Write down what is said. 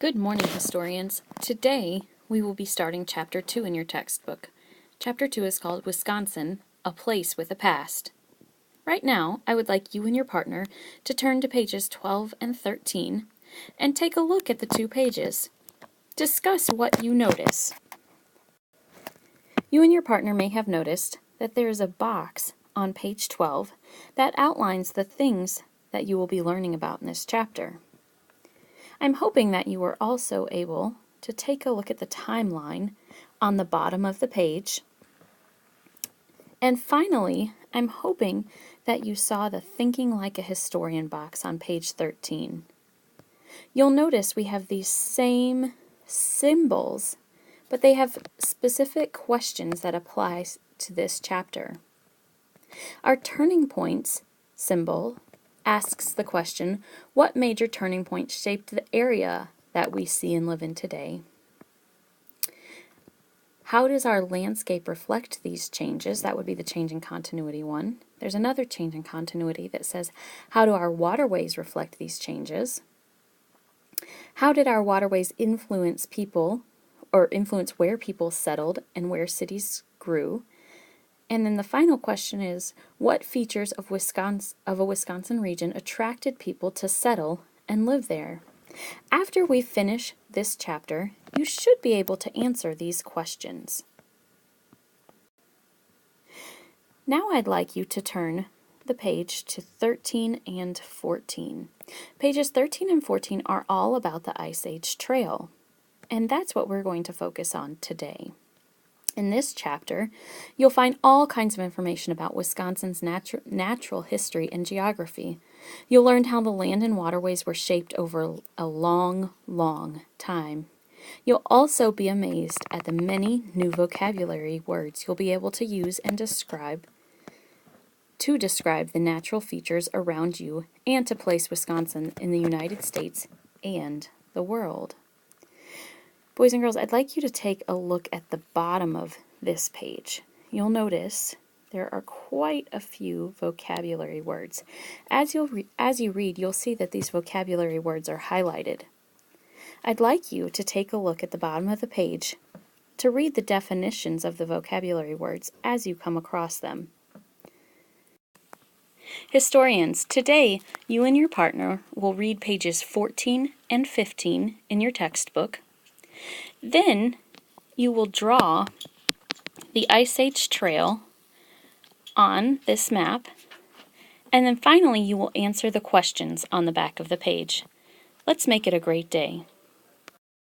Good morning, historians. Today, we will be starting Chapter 2 in your textbook. Chapter 2 is called Wisconsin, a Place with a Past. Right now, I would like you and your partner to turn to pages 12 and 13 and take a look at the two pages. Discuss what you notice. You and your partner may have noticed that there is a box on page 12 that outlines the things that you will be learning about in this chapter. I'm hoping that you were also able to take a look at the timeline on the bottom of the page. And finally, I'm hoping that you saw the Thinking Like a Historian box on page 13. You'll notice we have these same symbols, but they have specific questions that apply to this chapter. Our turning points symbol asks the question, what major turning point shaped the area that we see and live in today? How does our landscape reflect these changes? That would be the change in continuity one. There's another change in continuity that says, how do our waterways reflect these changes? How did our waterways influence people, or influence where people settled and where cities grew? And then the final question is, what features of a Wisconsin region attracted people to settle and live there? After we finish this chapter, you should be able to answer these questions. Now I'd like you to turn the page to 13 and 14. Pages 13 and 14 are all about the Ice Age Trail, and that's what we're going to focus on today. In this chapter, you'll find all kinds of information about Wisconsin's natural history and geography. You'll learn how the land and waterways were shaped over a long, long time. You'll also be amazed at the many new vocabulary words you'll be able to use and describe the natural features around you and to place Wisconsin in the United States and the world. Boys and girls, I'd like you to take a look at the bottom of this page. You'll notice there are quite a few vocabulary words. As you read, you'll see that these vocabulary words are highlighted. I'd like you to take a look at the bottom of the page to read the definitions of the vocabulary words as you come across them. Historians, today you and your partner will read pages 14 and 15 in your textbook. Then you will draw the Ice Age Trail on this map, and then finally you will answer the questions on the back of the page. Let's make it a great day.